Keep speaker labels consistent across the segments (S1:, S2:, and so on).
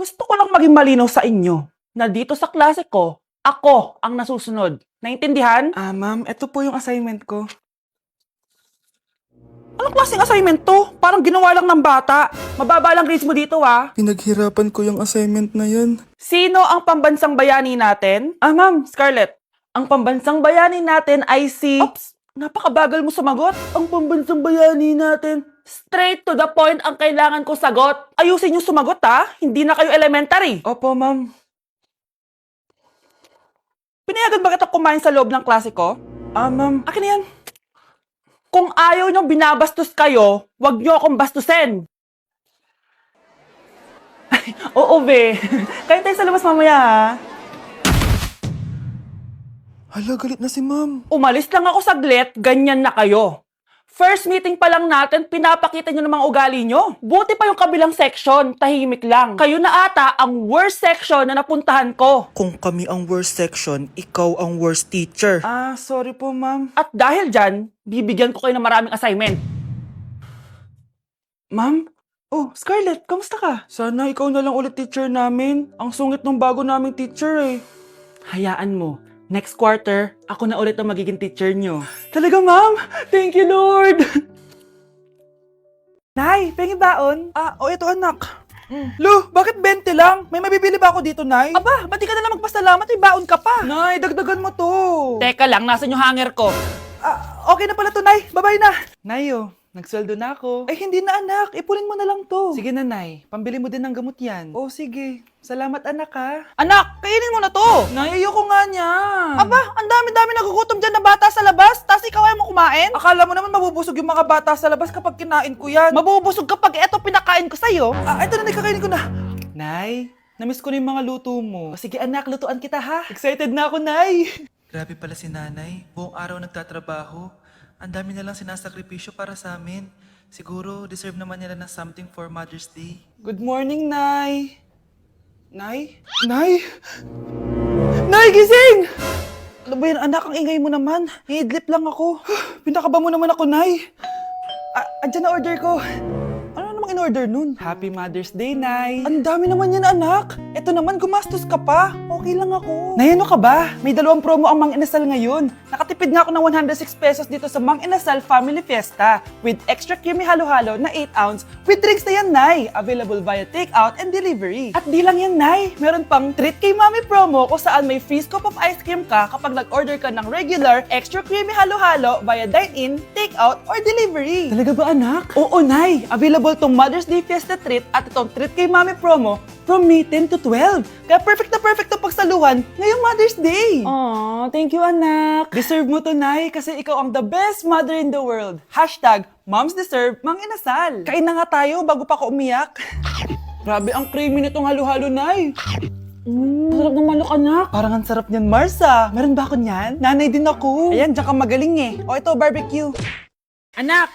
S1: Gusto ko lang maging malinaw sa inyo na dito sa klase ko, ako ang nasusunod. Naintindihan?
S2: Ma'am, ito po yung assignment ko.
S1: Anong klaseng assignment to? Parang ginawa lang ng bata. Mababa lang grades mo dito, ha?
S2: Pinaghirapan ko yung assignment na yun.
S1: Sino ang pambansang bayani natin? Ma'am, Scarlett. Ang pambansang bayani natin ay si... Oops! Napakabagal mo sumagot. Ang pambansang bayani natin. Straight to the point ang kailangan ko sagot. Ayusin yung sumagot, ha? Hindi na kayo elementary.
S2: Opo, ma'am.
S1: Pinayagan ba kita kumain sa loob ng klase ko?
S2: Ma'am.
S1: Akin na yan. Kung ayaw niyong binabastos kayo, wag niyo akong bastusin. Ay, oo, be. Kain tayo sa labas mamaya, ha?
S2: Hala, galit na si ma'am.
S1: Umalis lang ako saglit, ganyan na kayo. First meeting pa lang natin, pinapakita nyo ng mga ugali nyo. Buti pa yung kabilang section, tahimik lang. Kayo na ata ang worst section na napuntahan ko.
S2: Kung kami ang worst section, ikaw ang worst teacher. Sorry po, ma'am.
S1: At dahil dyan, bibigyan ko kayo ng maraming assignment.
S2: Ma'am? Oh, Scarlett, kamusta ka? Sana ikaw na lang ulit teacher namin. Ang sungit ng bago naming teacher eh.
S1: Hayaan mo, next quarter, ako na ulit ang magiging teacher nyo.
S2: Talaga, ma'am? Thank you, Lord!
S1: Nay, pengi baon?
S2: Ito anak. Lo, bakit 20 lang? May mabibili ba ako dito, Nay?
S1: Aba, ba't di ka na lang magpasalamat? May baon ka pa.
S2: Nay, dagdagan mo to.
S1: Teka lang, nasan yung hanger ko?
S2: Okay na pala to, Nay. Babay na. Nay, nagsweldo na ako. Ay, hindi na, anak. Ipunin mo na lang to. Sige na, Nay. Pambili mo din ng gamot yan. Oh, sige. Salamat, anak, ha.
S1: Anak, kainin mo na to.
S2: Nay, ayoko nga niyan.
S1: Aba, ang dami-dami nagugutom dyan na bata sa labas, tas ikaw ay mo kumain?
S2: Akala mo naman mabubusog yung mga bata sa labas kapag kinain ko yan.
S1: Mabubusog kapag eto pinakain ko sa'yo.
S2: Ito na, kakainin ko na. Nay, namiss ko na yung mga luto mo. Sige anak, lutuan kita ha. Excited na ako, Nay. Grabe pala si nanay. Buong araw nagtatrabaho. Ang dami na lang sinasakripisyo para sa amin. Siguro, deserve naman nila ng something for Mother's Day. Good morning, Nay. Nay? Nay? Nay, gising! Ano ba yan, anak? Ang ingay mo naman. Iidlip lang ako. Pinakaba mo naman ako, Nay. Andyan na order ko. Ano namang in-order nun? Happy Mother's Day, Nay. Ang dami naman yan, anak. Ito naman, gumastos ka pa. Okay lang ako. Nay, ano ka ba? May 2 promo ang Mang Inasal ngayon. Nakatipid nga ako ng 106 pesos dito sa Mang Inasal Family Fiesta with extra creamy halo-halo na 8 ounce with drinks na yan, Nay. Available via takeout and delivery. At di lang yan, Nay. Meron pang Treat Kay Mami promo kung saan may free scoop of ice cream ka kapag nag-order ka ng regular extra creamy halo-halo via dine-in, takeout, or delivery. Talaga ba, anak? Oo, Nay. Available tong Mother's Day Fiesta Treat at itong Treat Kay Mami promo from May 10 to 12. Kaya perfect na pagsaluhan ngayong Mother's Day.
S1: Aw, thank you, anak.
S2: Deserve mo to, Nay, kasi ikaw ang the best mother in the world. #Moms deserve Mang Inasal. Kain na nga tayo bago pa ako umiyak. Grabe ang creamy nitong halo-halo, Nay.
S1: Sarap ng manok, anak.
S2: Parang ang sarap niyan, Marsa. Meron ba ako niyan? Nanay din ako. Ayan, diyan ka magaling eh. O ito, barbecue.
S1: Anak!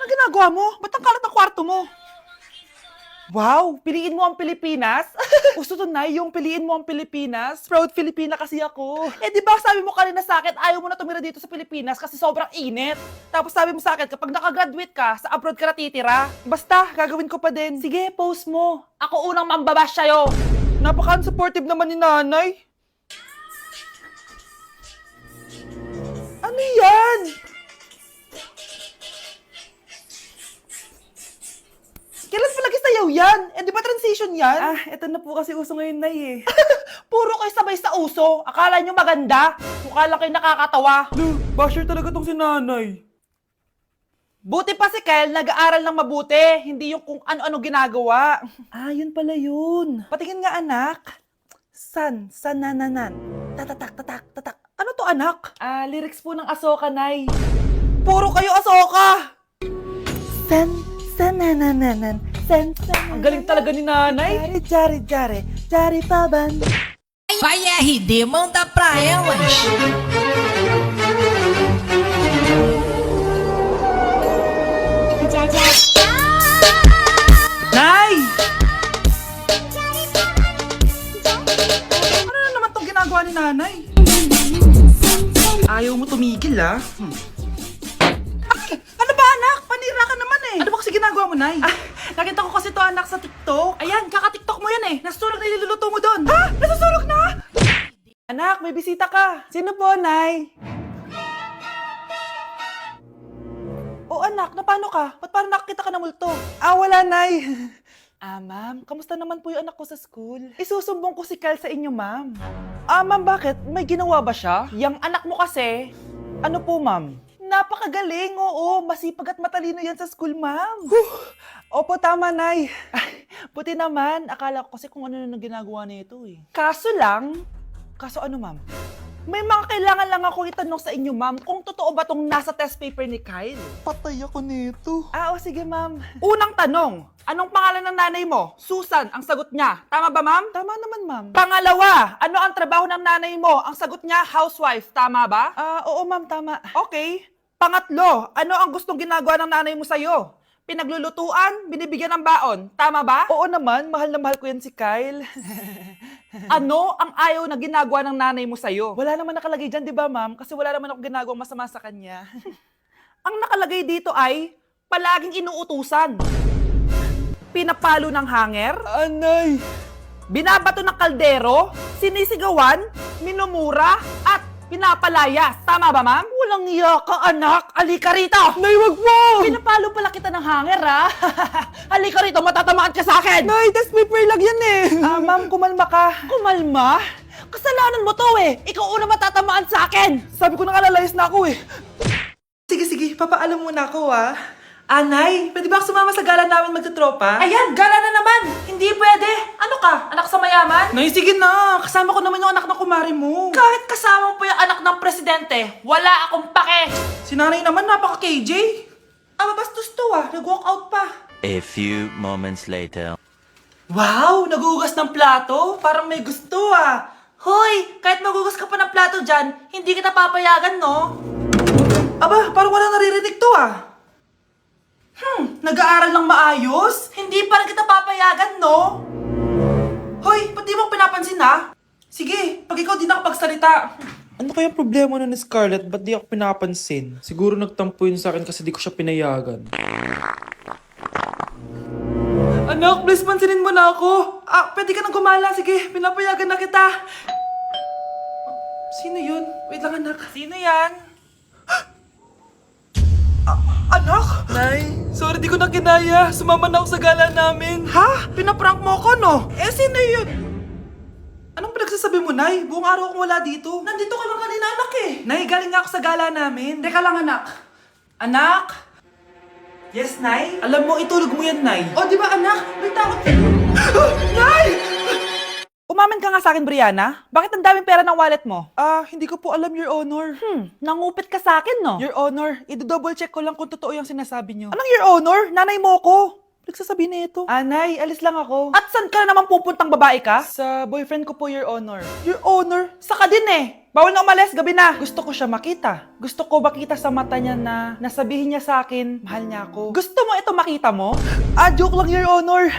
S2: Ano ginagawa mo? Ba't ang kalat ng kwarto mo?
S1: Wow, piliin mo ang Pilipinas?
S2: Gusto to, Nay, yung piliin mo ang Pilipinas. Proud Filipina kasi ako.
S1: Eh, di ba sabi mo kanina sa akin, ayaw mo na tumira dito sa Pilipinas kasi sobrang init. Tapos sabi mo sa akin, kapag nakagraduate ka, sa abroad ka na titira.
S2: Basta, gagawin ko pa din.
S1: Sige, post mo. Ako unang mambabash sa'yo.
S2: Napaka-supportive naman ni nanay. Ano yan? Kailan pa lagi sayaw yan? Eh, di ba transition yan? Eto na po kasi uso ngayon, Nay eh.
S1: Puro kayo sabay sa uso. Akala nyo maganda. Mukha lang kayo nakakatawa.
S2: Basher talaga tong si nanay.
S1: Buti pa si Kyle, nag-aaral ng mabuti. Hindi yung kung ano-ano ginagawa.
S2: Yun pala yun.
S1: Patingin nga, anak.
S2: Sanananan.
S1: Tatak. Ano to, anak?
S2: Lyrics po ng Asoka, Nay.
S1: Puro kayo asoka.
S2: Sanananan.
S1: Ang galing talaga ni nanay.
S2: Jari paban.
S3: Vai RD, manda pra elas.
S1: Nay! Ano na naman tong ginagawa ni nanay?
S2: Ayaw mo tumigil,
S1: Ano ba, anak? Panira ka naman eh.
S2: Ano ba kasi ginagawa mo, Nay?
S1: Nakita ko kasi to to anak sa TikTok? Ayan, kaka-TikTok mo yan eh. Nasusunog na iluluto mo doon. Ha? Nasusunog na? Anak, may bisita ka. Sino po, Nay? Oh, anak, na paano ka? Ba't parang nakakita ka na multo? Ah, wala, Nay. Ma'am, kamusta naman po yung anak ko sa school? Isusumbong ko si Kyle sa inyo, ma'am. Ma'am, bakit? May ginawa ba siya? Yang anak mo kasi, ano po, ma'am? Napakagaling, oo. Masipag at matalino yan sa school, ma'am. Opo, tama, Nay. Ay, buti naman. Akala ko kasi kung ano na ginagawa nito eh. Kaso ano, ma'am? May mga kailangan lang ako itanong sa inyo, ma'am, kung totoo ba tong nasa test paper ni Kyle.
S2: Patay ako nito.
S1: O sige, ma'am. Unang tanong, anong pangalan ng nanay mo? Susan, ang sagot niya. Tama ba, ma'am? Tama naman, ma'am. Pangalawa, ano ang trabaho ng nanay mo? Ang sagot niya, housewife. Tama ba? Oo, ma'am, tama. Okay. Pangatlo, ano ang gustong ginagawa ng nanay mo sa'yo? Pinaglulutuan, binibigyan ng baon. Tama ba? Oo naman, mahal na mahal ko yan si Kyle. Ano ang ayaw na ginagawa ng nanay mo sa'yo? Wala naman nakalagay dyan, di ba, ma'am? Kasi wala naman ako ginagawang masama sa kanya. Ang nakalagay dito ay palaging inuutusan. Pinapalo ng hanger,
S2: Anay!
S1: binabato ng kaldero, sinisigawan, minumura, at pinapalayas. Tama ba, ma'am? Walang iya ka, anak. Halika rito.
S2: Nay, wag mo!
S1: Pinapalo pala kita ng hanger, ha? Halika rito, matatamaan ka sa akin.
S2: Nay, test paper lang yan eh!
S1: Ma'am, kumalma ka. Kumalma? Kasalanan mo to eh. Ikaw una matatamaan sa akin.
S2: Sabi ko na kalalayas na ako eh. Sige, papaalam muna ako Nay, pwede ba ako sumama sa gala namin magtutropa?
S1: Ayan, gala na naman. Hindi pwede. Ano ka? Anak sa mayaman?
S2: Nay, sige na. Kasama ko naman yung anak ng kumari mo.
S1: Kahit kasama mo pa yung anak ng presidente, wala akong pake.
S2: Si nanay naman, napaka-KJ. Mabastos to nag-walk out pa.
S4: A few moments later.
S2: Wow, nagugas ng plato. Parang may gusto
S1: Hoy, kahit magugas ka pa ng plato dyan, hindi kita papayagan, no?
S2: Aba, parang wala naririnig to Nag-aaral ng maayos?
S1: Hindi pa rin kita papayagan, no?
S2: Hoy, ba't di mo pinapansin Sige, pag ikaw di nakapagsalita. Ano kaya problema na ni Scarlett? Ba't di ako pinapansin? Siguro nagtampo yun sa akin kasi di ko siya pinayagan. Anak, please pansinin mo na ako. Pwede ka nang gumala. Sige, pinapayagan na kita. Sino yun? Wait lang, anak.
S1: Sino yan?
S2: Anak? Nay, sorry di ko na kinaya. Sumama na ako sa gala namin.
S1: Ha? Pinaprank mo ko, no?
S2: Sino yun? Anong pinagsasabi mo, Nay? Buong araw akong wala dito.
S1: Nandito ka lang kanina, anak eh.
S2: Nay, galing nga ako sa gala namin.
S1: Teka lang, anak. Anak?
S2: Yes, Nay? Alam mo, itulog mo yan, Nay.
S1: O, di ba, anak? May takot. Nay! Umamin ka nga sa akin, Brianna. Bakit ang daming pera ng wallet mo?
S2: Hindi ko po alam, Your Honor.
S1: Nangupit ka sa akin, no?
S2: Your Honor, i-double check ko lang kung totoo yung sinasabi niyo.
S1: Anong Your Honor? Nanay mo ko.
S2: Nagsasabi na ito?
S1: Nay, alis lang ako. At saan ka na naman pupuntang babae ka?
S2: Sa boyfriend ko po, Your Honor.
S1: Your Honor? Saka din eh. Bawal na umalis, gabi na. Gusto ko siya makita. Gusto ko makita sa mata niya na nasabihin niya sa akin, mahal niya ako. Gusto mo ito makita mo?
S2: Joke lang, Your Honor.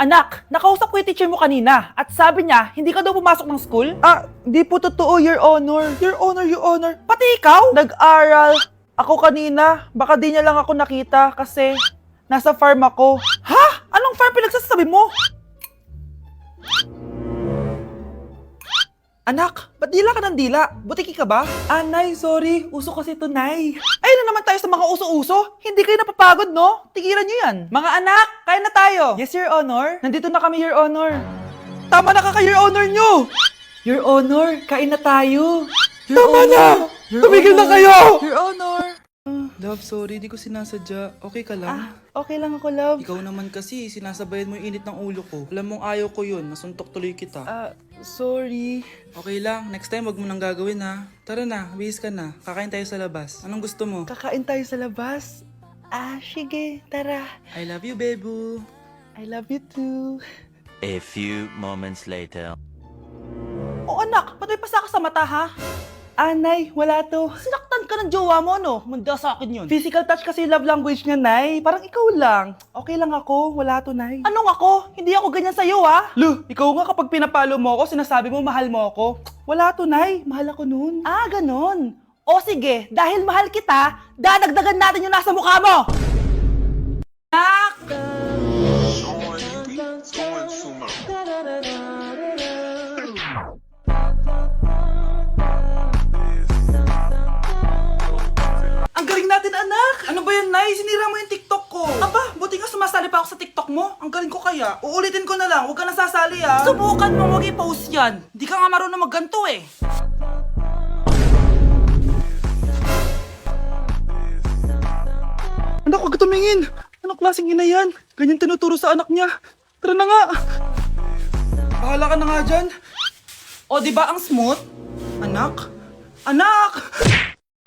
S1: Anak, nakausap ko yung teacher mo kanina at sabi niya, hindi ka daw pumasok ng school?
S2: Di po totoo, Your Honor. Your Honor, Your Honor.
S1: Pati ikaw? Nag-aral. Ako kanina, baka di niya lang ako nakita kasi nasa farm ako. Ha? Anong farm pinagsasabi mo? Anak, ba't dila ka ng dila? Butiki ka ba?
S2: Nay, sorry. Uso kasi ito, Nay.
S1: Ay na naman tayo sa mga uso-uso. Hindi kayo napapagod, no? Tigilan nyo yan. Mga anak, kain na tayo.
S2: Yes, Your Honor.
S1: Nandito na kami, Your Honor. Tama na ka, Your Honor nyo.
S2: Your Honor, kain na tayo.
S1: Tama na! Tumigil na kayo!
S2: Your Honor. Love, sorry. Di ko sinasadya. Okay ka lang?
S1: Okay lang ako, love.
S2: Ikaw naman kasi, sinasabayan mo yung init ng ulo ko. Alam mong ayaw ko yun. Nasuntok tuloy kita.
S1: Sorry.
S2: Okay lang. Next time, wag mo nang gagawin Tara na, bihis ka na. Kakain tayo sa labas. Anong gusto mo?
S1: Kakain tayo sa labas. Sige, tara.
S2: I love you, Bebu.
S1: I love you too.
S4: A few moments later.
S1: Oh anak, ba't may pasa ka sa mata ha?
S2: Nay, wala to.
S1: Sinaktan ka ng jowa mo, no? Manda sa akin yun.
S2: Physical touch kasi yung love language niya, Nay. Parang ikaw lang. Okay lang ako. Wala to, Nay.
S1: Anong ako? Hindi ako ganyan sa'yo, ha?
S2: Lu, ikaw nga kapag pinapalo mo ako, sinasabi mo mahal mo ako. Wala to, Nay. Mahal ako noon.
S1: Ganon. O sige, dahil mahal kita, dadagdagan natin yung nasa mukha mo! Nak!
S2: TikTok mo? Ang galing ko kaya. Uulitin ko na lang, huwag ka nasasali ah.
S1: Subukan mo wag i-post yan. Di ka nga marunong magganto eh.
S2: Anak, huwag ka tumingin. Anong klaseng ina yan? Ganyan tinuturo sa anak niya. Tara na nga. Bahala ka na nga dyan. O, di ba ang smooth? Anak? Anak!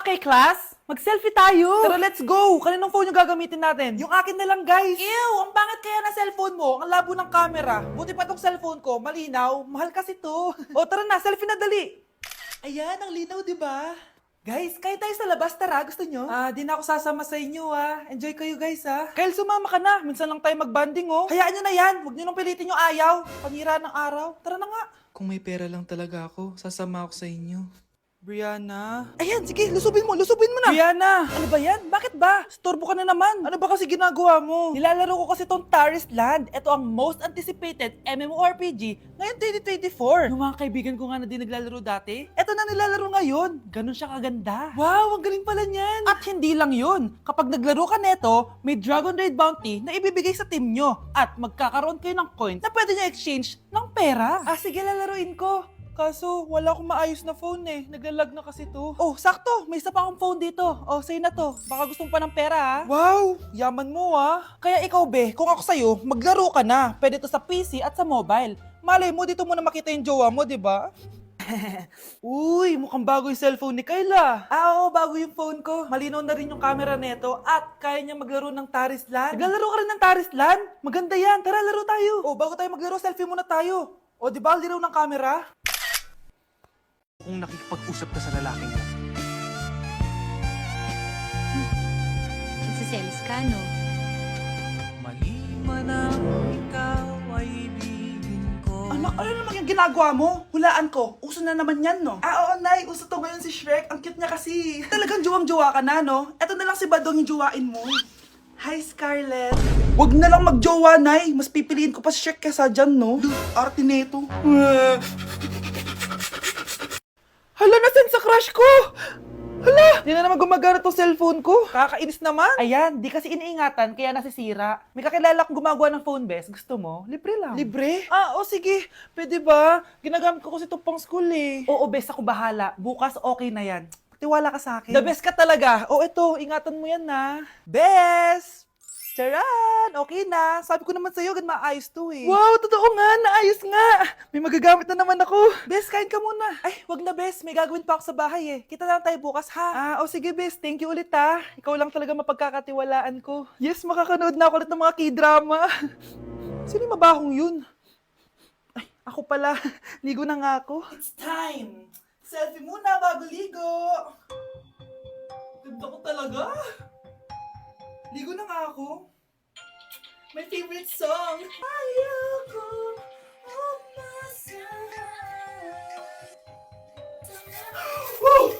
S1: Okay, class. Mag-selfie tayo.
S2: Tara, let's go! Kaninong phone yung gagamitin natin? Yung akin na lang, guys!
S1: Ew, ang pangit kaya na cellphone mo. Ang labo ng camera. Buti pa tong cellphone ko. Malinaw. Mahal kasi to.
S2: O, tara na, selfie na dali! Ayan, ang linaw, di ba? Guys, kaya tayo sa labas, tara. Gusto nyo?
S1: Di na ako sasama sa inyo
S2: Enjoy kayo, guys, Kyle, sumama ka na. Minsan lang tayo mag-banding, oh. Hayaan nyo na yan. Huwag nyo nang pilitin yung ayaw. Panira ng araw. Tara na nga. Kung may pera lang talaga ako, sasama ako sa inyo. Brianna? Ayan, sige, lusubin mo na.
S1: Brianna, ano ba yan? Bakit ba?
S2: Storbo ka na naman. Ano ba kasi ginagawa mo?
S1: Nilalaro ko kasi tong Taris Land. Ito ang most anticipated MMORPG ngayon 2024. Yung mga kaibigan ko nga na di naglalaro dati, eto na nilalaro ngayon. Ganun siya kaganda.
S2: Wow, ang galing pala niyan.
S1: At hindi lang yun. Kapag naglaro ka neto, may Dragon Raid Bounty na ibibigay sa team nyo. At magkakaroon kayo ng coins na pwede nyo exchange ng pera.
S2: Sige, lalaruin ko. Kaso, wala akong maayos na phone eh. Naglalag na kasi to. Oh, sakto! May isa pa akong phone dito. Oh, sa'yo na to. Baka gusto mo pa ng pera, Wow! Yaman mo,
S1: Kaya ikaw, be, kung ako sa'yo, maglaro ka na. Pwede to sa PC at sa mobile.
S2: Malay mo, dito mo na makita yung jowa mo, di ba? Uy, mukhang bago yung cellphone ni Kayla.
S1: Oo, bago yung phone ko. Malinaw na rin yung camera neto at kaya niya maglaro ng Taris Land.
S2: Naglalaro ka rin ng Taris Land? Maganda yan. Tara, laro tayo. Oh, bago tayo maglaro, selfie muna tayo. O, di ba, laro ng camera?
S5: Kung nakikipag-usap ka sa lalaking mo.
S6: Nagsiselos ka, no?
S5: Mali man ang ikaw ay ibigin ko.
S2: Anak, ano naman yung ginagawa mo? Hulaan ko. Uso na naman yan, no? Oo, Nay. Uso to ngayon si Shrek. Ang cute niya kasi. Talagang juwang-juwa ka na, no? Eto na lang si Badong yung juwain mo. Hi, Scarlett. Wag na lang magjowa, Nay. Mas pipiliin ko pa si Shrek kesa dyan, no? Arte neto. Hala, nasan sa crush ko? Hala! Di na naman gumagana tong cellphone ko. Kakainis naman.
S1: Ayan, di kasi iniingatan kaya nasisira. May kakilala kong gumagawa ng phone best. Gusto mo? Libre lang.
S2: Libre? Sige. Pwede ba? Ginagamit ko kasi ito pang school eh.
S1: Oo, best ako bahala. Bukas okay na yan.
S2: Tiwala ka sa akin.
S1: The best ka talaga.
S2: Ito. Ingatan mo yan na.
S1: Best! Charan! Okay na. Sabi ko naman sa'yo, maayos to eh.
S2: Wow, totoo nga. Naayos nga. May magagamit na naman ako.
S1: Bes, kain ka muna.
S2: Ay, wag na, Bes. May gagawin pa ako sa bahay eh. Kita na lang tayo bukas, ha? Sige, Bes. Thank you ulit, ha? Ikaw lang talaga mapagkakatiwalaan ko. Yes, makakanood na ako ulit ng mga K-drama. Sino yung mabahong yun? Ay, ako pala. Ligo na nga ako.
S1: It's time! Selfie muna bago ligo! Ganda ko talaga!
S2: Ligo na nga ako.
S1: My favorite song! Ayoko
S2: Woo!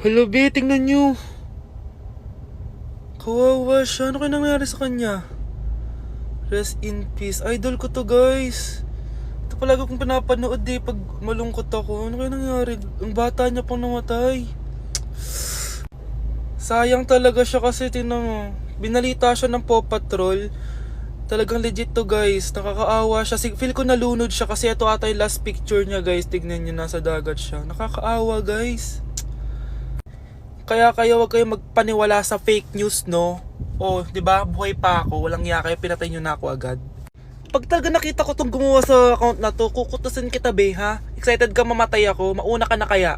S2: Hello, B. Tingnan nyo. Kawawa siya. Ano kaya nangyari sa kanya? Rest in peace. Idol ko to, guys. Ito palagi kong pinapanood pag malungkot ako. Ano kaya nangyari? Ang bata niya pang namatay. Sayang talaga siya kasi tinan mo. Binalita siya ng Paw Patrol. Talagang legit to, guys. Nakakaawa siya. Feel ko nalunod siya kasi ito ata yung last picture niya, guys. Tignan niyo, nasa dagat siya. Nakakaawa, guys. Kaya wag kayo magpaniwala sa fake news, no? O, 'di ba? Buhay pa ako, walang iya kayo, pinatay niyo na ako agad. Pag talaga nakita ko tong gumawa sa account na to, kukutusin kita, be, ha? Excited ka mamatay ako, mauna ka na kaya.